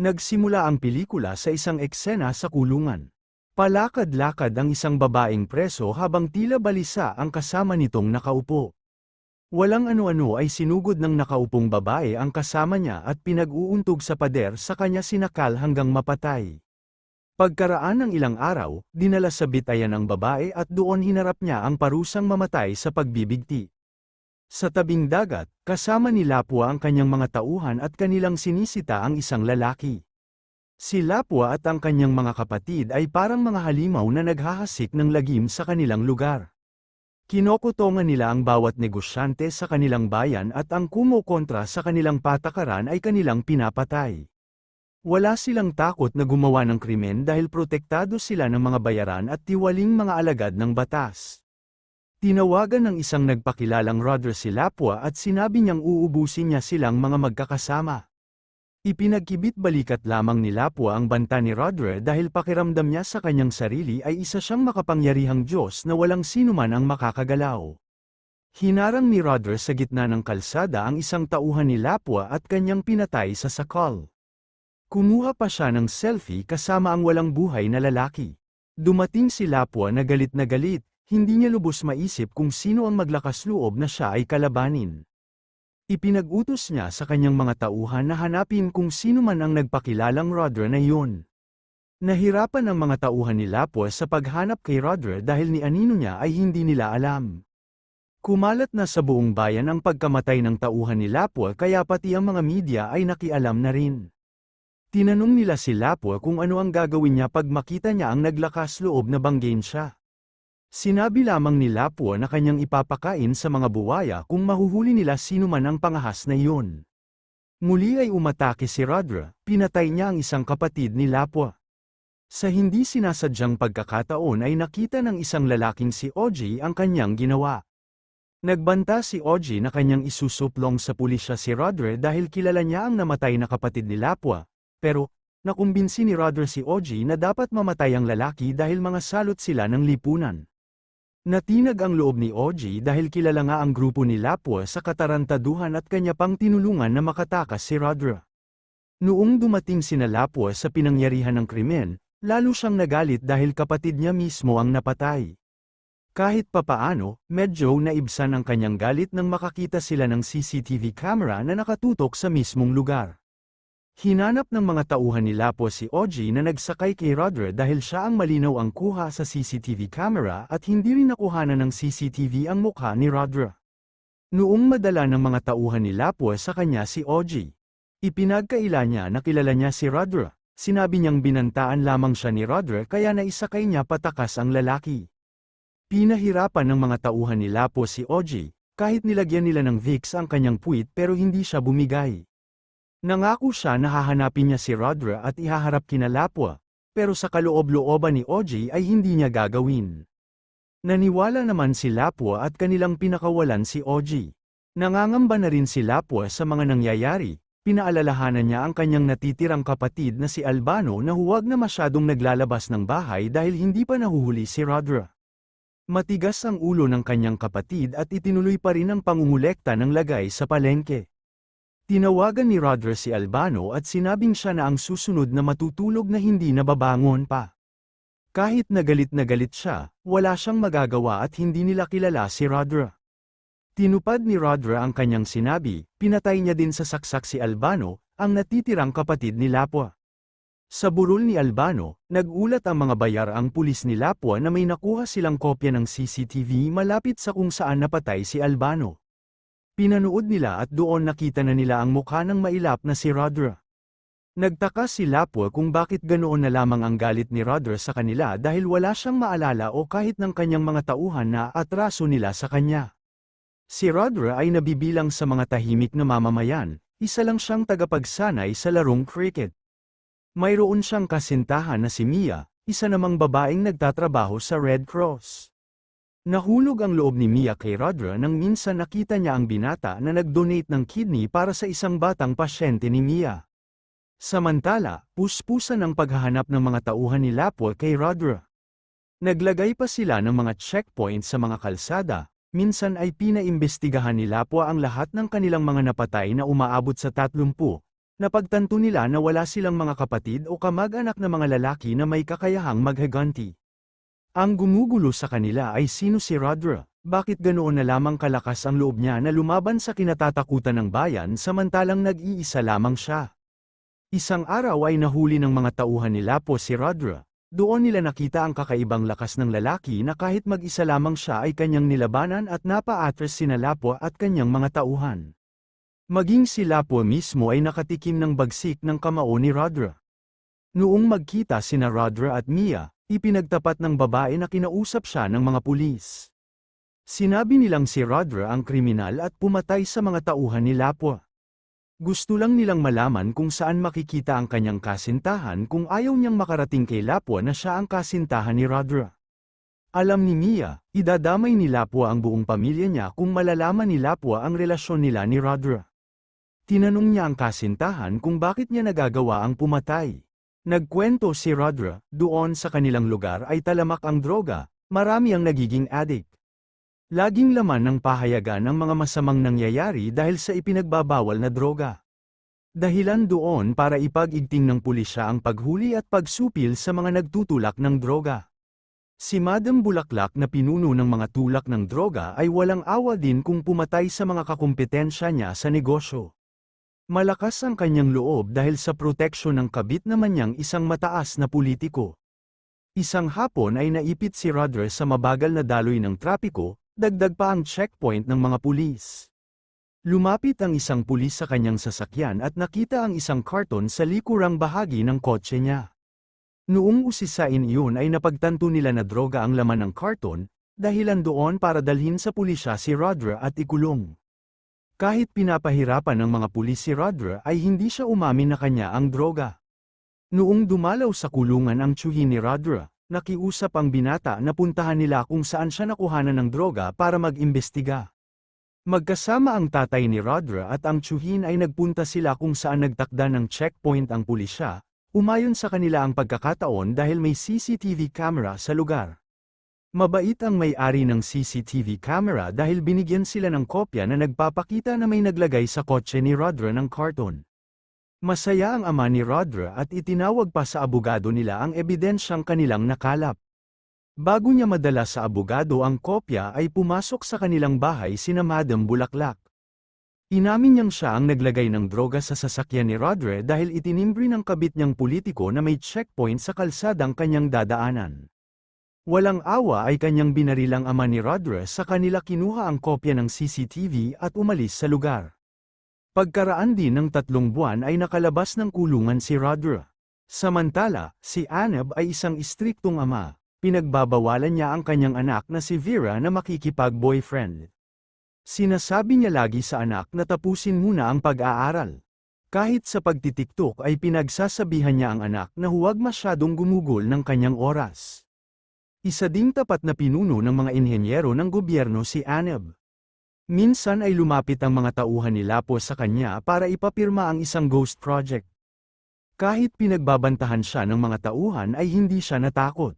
Nagsimula ang pelikula sa isang eksena sa kulungan. Palakad-lakad ang isang babaeng preso habang tila balisa ang kasama nitong nakaupo. Walang ano-ano ay sinugod ng nakaupong babae ang kasama niya at pinag-uuntog sa pader sa kanya sinakal hanggang mapatay. Pagkaraan ng ilang araw, dinala sa bitayan ang babae at doon hinarap niya ang parusang mamatay sa pagbibigti. Sa tabing dagat, kasama ni Lapua ang kanyang mga tauhan at kanilang sinisita ang isang lalaki. Si Lapua at ang kanyang mga kapatid ay parang mga halimaw na naghahasik ng lagim sa kanilang lugar. Kinokotongan nila ang bawat negosyante sa kanilang bayan at ang kumokontra sa kanilang patakaran ay kanilang pinapatay. Wala silang takot na gumawa ng krimen dahil protektado sila ng mga bayaran at tiwaling mga alagad ng batas. Tinawagan ng isang nagpakilalang Roder si Lapua at sinabi niyang uubusin niya silang mga magkakasama. Ipinagkibit balikat lamang ni Lapua ang banta ni Roder dahil pakiramdam niya sa kanyang sarili ay isa siyang makapangyarihang Diyos na walang sinuman ang makakagalaw. Hinarang ni Roder sa gitna ng kalsada ang isang tauhan ni Lapua at kanyang pinatay sa sakal. Kumuha pa siya ng selfie kasama ang walang buhay na lalaki. Dumating si Lapua na galit, hindi niya lubos maisip kung sino ang maglakas loob na siya ay kalabanin. Ipinag-utos niya sa kanyang mga tauhan na hanapin kung sino man ang nagpakilalang Roder na yun. Nahirapan ang mga tauhan ni Lapua sa paghanap kay Roder dahil ni anino niya ay hindi nila alam. Kumalat na sa buong bayan ang pagkamatay ng tauhan ni Lapua kaya pati ang mga media ay nakialam na rin. Tinanong nila si Lapua kung ano ang gagawin niya pag makita niya ang naglakas loob na banggain siya. Sinabi lamang ni Lapua na kanyang ipapakain sa mga buwaya kung mahuhuli nila sino man ang pangahas na iyon. Muli ay umatake si Roder, pinatay niya ang isang kapatid ni Lapua. Sa hindi sinasadyang pagkakataon ay nakita ng isang lalaking si Oji ang kanyang ginawa. Nagbanta si Oji na kanyang isusuplong sa pulisya si Roder dahil kilala niya ang namatay na kapatid ni Lapua, pero nakumbinsi ni Roder si Oji na dapat mamatay ang lalaki dahil mga salot sila ng lipunan. Natinag ang loob ni Oji dahil kilala nga ang grupo ni Lapua sa katarantaduhan at kanya pang tinulungan na makatakas si Roder. Noong dumating sina Lapua sa pinangyarihan ng krimen, lalo siyang nagalit dahil kapatid niya mismo ang napatay. Kahit papaano, medyo naibsan ang kanyang galit nang makakita sila ng CCTV camera na nakatutok sa mismong lugar. Hinanap ng mga tauhan ni Lapua si Oji na nagsakay kay Roder dahil siya ang malinaw ang kuha sa CCTV camera at hindi rin nakuhanan ng CCTV ang mukha ni Roder. Noong madala ng mga tauhan ni Lapua sa kanya si Oji, ipinagkaila niya na kilala niya si Roder. Sinabi niyang binantaan lamang siya ni Roder kaya naisakay niya patakas ang lalaki. Pinahirapan ng mga tauhan ni Lapua si Oji, kahit nilagyan nila ng Vicks ang kanyang puwit pero hindi siya bumigay. Nangako siya na hahanapin niya si Roder at ihaharap kina Lapua, pero sa kaloob-looban ni Oji ay hindi niya gagawin. Naniwala naman si Lapua at kanilang pinakawalan si Oji. Nangangamba na rin si Lapua sa mga nangyayari, pinaalalahanan niya ang kanyang natitirang kapatid na si Albano na huwag na masyadong naglalabas ng bahay dahil hindi pa nahuhuli si Roder. Matigas ang ulo ng kanyang kapatid at itinuloy pa rin ang pangungulekta ng lagay sa palengke. Tinawagan ni Roder si Albano at sinabing siya na ang susunod na matutulog na hindi nababangon pa. Kahit na galit siya, wala siyang magagawa at hindi nila kilala si Roder. Tinupad ni Roder ang kanyang sinabi, pinatay niya din sa saksak si Albano, ang natitirang kapatid ni Lapua. Sa burol ni Albano, nagulat ang mga bayaraang pulis ni Lapua na may nakuha silang kopya ng CCTV malapit sa kung saan napatay si Albano. Pinanood nila at doon nakita na nila ang mukha ng mailap na si Roder. Nagtaka si Lapua kung bakit ganoon na lamang ang galit ni Roder sa kanila dahil wala siyang maalala o kahit ng kanyang mga tauhan na atraso nila sa kanya. Si Roder ay nabibilang sa mga tahimik na mamamayan, isa lang siyang tagapagsanay sa larong cricket. Mayroon siyang kasintahan na si Mia, isa namang babaeng nagtatrabaho sa Red Cross. Nahulog ang loob ni Mia kay Roder nang minsan nakita niya ang binata na nag-donate ng kidney para sa isang batang pasyente ni Mia. Samantala, puspusan ang paghahanap ng mga tauhan ni Lapua kay Roder. Naglagay pa sila ng mga checkpoint sa mga kalsada, minsan ay pinaimbestigahan ni Lapua ang lahat ng kanilang mga napatay na umaabot sa 30, Napagtanto nila na wala silang mga kapatid o kamag-anak na mga lalaki na may kakayahang maghaganti. Ang gumugulo sa kanila ay sino si Rodra, bakit ganoon na lamang kalakas ang loob niya na lumaban sa kinatatakutan ng bayan samantalang nag-iisa lamang siya. Isang araw ay nahuli ng mga tauhan ni Lapo si Rodra. Doon nila nakita ang kakaibang lakas ng lalaki na kahit mag-isa lamang siya ay kanyang nilabanan at napa-atras sina Lapo at kanyang mga tauhan. Maging si Lapo mismo ay nakatikim ng bagsik ng kamao ni Rodra. Noong magkita sina Rodra at Mia, ipinagtapat ng babae na kinausap siya ng mga pulis. Sinabi nilang si Rodra ang kriminal at pumatay sa mga tauhan ni Lapo. Gusto lang nilang malaman kung saan makikita ang kanyang kasintahan kung ayaw niyang makarating kay Lapo na siya ang kasintahan ni Rodra. Alam ni Mia, idadamay ni Lapo ang buong pamilya niya kung malalaman ni Lapo ang relasyon nila ni Rodra. Tinanong niya ang kasintahan kung bakit niya nagagawa ang pumatay. Nagkwento si Rodra, doon sa kanilang lugar ay talamak ang droga, marami ang nagiging addict. Laging laman ng pahayagan ang mga masamang nangyayari dahil sa ipinagbabawal na droga. Dahilan doon para ipag-igting ng pulisya ang paghuli at pagsupil sa mga nagtutulak ng droga. Si Madam Bulaklak na pinuno ng mga tulak ng droga ay walang awa din kung pumatay sa mga kakumpetensya niya sa negosyo. Malakas ang kanyang loob dahil sa proteksyon ng kabit naman niyang isang mataas na politiko. Isang hapon ay naipit si Rodra sa mabagal na daloy ng trapiko, dagdag pa ang checkpoint ng mga pulis. Lumapit ang isang pulis sa kanyang sasakyan at nakita ang isang karton sa likurang bahagi ng kotse niya. Noong usisain iyon ay napagtanto nila na droga ang laman ng karton, dahilan doon para dalhin sa pulisya si Rodra at ikulong. Kahit pinapahirapan ng mga pulis si Rodra ay hindi siya umamin na kanya ang droga. Noong dumalaw sa kulungan ang tiyuhin ni Rodra, nakiusap ang binata na puntahan nila kung saan siya nakuhanan ng droga para mag-imbestiga. Magkasama ang tatay ni Rodra at ang tiyuhin ay nagpunta sila kung saan nagtakda ng checkpoint ang pulisya, umayon sa kanila ang pagkakataon dahil may CCTV camera sa lugar. Mabait ang may-ari ng CCTV camera dahil binigyan sila ng kopya na nagpapakita na may naglagay sa kotse ni Rodra ng karton. Masaya ang ama ni Rodra at itinawag pa sa abogado nila ang ebidensyang kanilang nakalap. Bago niya madala sa abogado ang kopya ay pumasok sa kanilang bahay sina Madam Bulaklak. Inamin niyang siya ang naglagay ng droga sa sasakyan ni Rodra dahil itinimbre ng kabit niyang politiko na may checkpoint sa kalsadang kanyang dadaanan. Walang awa ay kanyang binarilang ama ni Rodra sa kanila kinuha ang kopya ng CCTV at umalis sa lugar. Pagkaraan din ng 3 buwan ay nakalabas ng kulungan si Rodra. Samantala, si Anab ay isang istriktong ama, pinagbabawalan niya ang kanyang anak na si Vera na makikipag-boyfriend. Sinasabi niya lagi sa anak na tapusin muna ang pag-aaral. Kahit sa pagtitiktok ay pinagsasabihan niya ang anak na huwag masyadong gumugol ng kanyang oras. Isa ding tapat na pinuno ng mga inhenyero ng gobyerno si Anab. Minsan ay lumapit ang mga tauhan ni Lapo sa kanya para ipapirma ang isang ghost project. Kahit pinagbabantahan siya ng mga tauhan ay hindi siya natakot.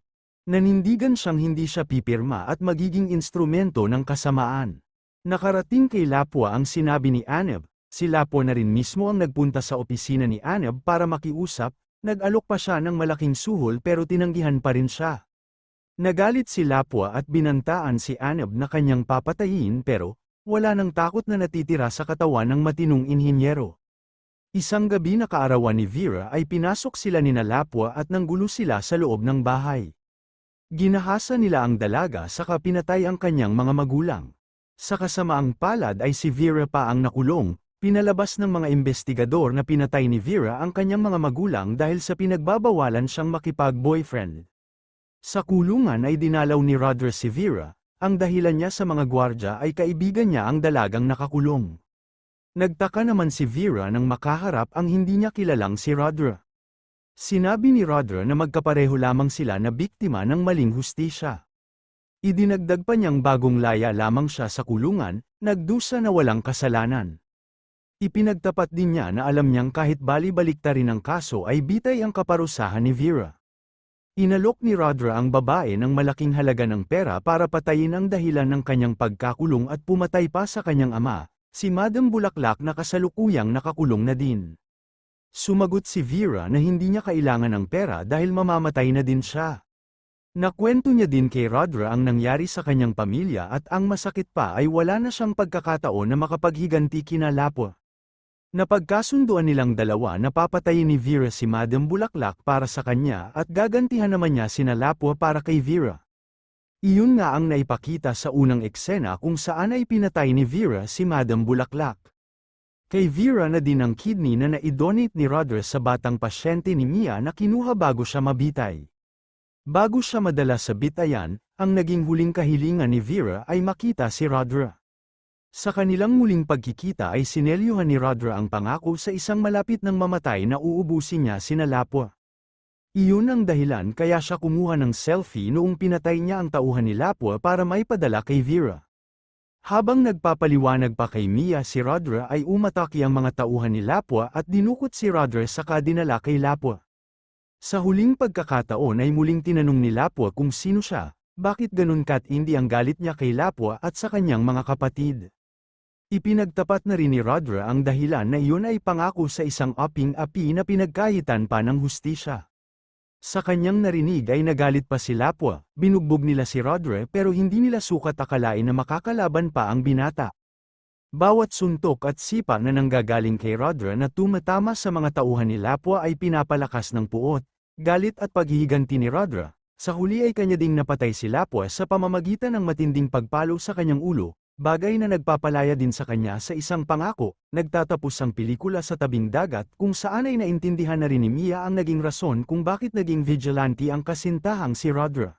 Nanindigan siyang hindi siya pipirma at magiging instrumento ng kasamaan. Nakarating kay Lapo ang sinabi ni Anab, si Lapo na rin mismo ang nagpunta sa opisina ni Anab para makiusap, nag-alok pa siya ng malaking suhol pero tinanggihan pa rin siya. Nagalit si Lapo at binantaan si Anab na kanyang papatayin pero, wala nang takot na natitira sa katawan ng matinong inhinyero. Isang gabi na kaarawan ni Vera ay pinasok sila nina Lapwa at nanggulo sila sa loob ng bahay. Ginahasa nila ang dalaga saka pinatay ang kanyang mga magulang. Sa kasamaang palad ay si Vera pa ang nakulong, pinalabas ng mga investigador na pinatay ni Vera ang kanyang mga magulang dahil sa pinagbabawalan siyang makipag-boyfriend. Sa kulungan ay dinalaw ni Rodra si Vera. Ang dahilan niya sa mga gwardya ay kaibigan niya ang dalagang nakakulong. Nagtaka naman si Vera nang makaharap ang hindi niya kilalang si Rodra. Sinabi ni Rodra na magkapareho lamang sila na biktima ng maling hustisya. Idinagdag pa niyang bagong laya lamang siya sa kulungan, nagdusa na walang kasalanan. Ipinagtapat din niya na alam niyang kahit bali-baliktarin ang kaso ay bitay ang kaparusahan ni Vera. Inalok ni Rodra ang babae ng malaking halaga ng pera para patayin ang dahilan ng kanyang pagkakulong at pumatay pa sa kanyang ama, si Madam Bulaklak na kasalukuyang nakakulong na din. Sumagot si Vera na hindi niya kailangan ng pera dahil mamamatay na din siya. Nakwento niya din kay Rodra ang nangyari sa kanyang pamilya at ang masakit pa ay wala na siyang pagkakataon na makapaghiganti kina Lapua. Napagkasunduan nilang dalawa na papatayin ni Vera si Madam Bulaklak para sa kanya at gagantihan naman niya sina Lapua para kay Vera. Iyon nga ang naipakita sa unang eksena kung saan ay pinatay ni Vera si Madam Bulaklak. Kay Vera na din ang kidney na na-donate ni Rodra sa batang pasyente ni Mia na kinuha bago siya mabitay. Bago siya madala sa bitayan, ang naging huling kahilingan ni Vera ay makita si Rodra. Sa kanilang muling pagkikita ay sinelyuhan ni Rodra ang pangako sa isang malapit ng mamatay na uubusin niya sina Lapua. Iyon ang dahilan kaya siya kumuha ng selfie noong pinatay niya ang tauhan ni Lapua para maipadala kay Vera. Habang nagpapaliwanag pa kay Mia si Rodra ay umatake ang mga tauhan ni Lapua at dinukot si Rodra saka dinala kay Lapua. Sa huling pagkakataon ay muling tinanong ni Lapua kung sino siya, bakit ganun katindi ang galit niya kay Lapua at sa kanyang mga kapatid. Ipinagtapat na rin ni Rodra ang dahilan na iyon ay pangako sa isang aping-api na pinagkahitan pa ng hustisya. Sa kanyang narinig ay nagalit pa si Lapua, binugbog nila si Rodra pero hindi nila sukat akalain na makakalaban pa ang binata. Bawat suntok at sipa na nanggagaling kay Rodra na tumatama sa mga tauhan ni Lapua ay pinapalakas ng puot, galit at paghihiganti ni Rodra. Sa huli ay kanya ding napatay si Lapua sa pamamagitan ng matinding pagpalo sa kanyang ulo, bagay na nagpapalaya din sa kanya sa isang pangako. Nagtatapos ang pelikula sa tabing dagat kung saan ay naintindihan na rin ni Mia ang naging rason kung bakit naging vigilante ang kasintahang si Rodra.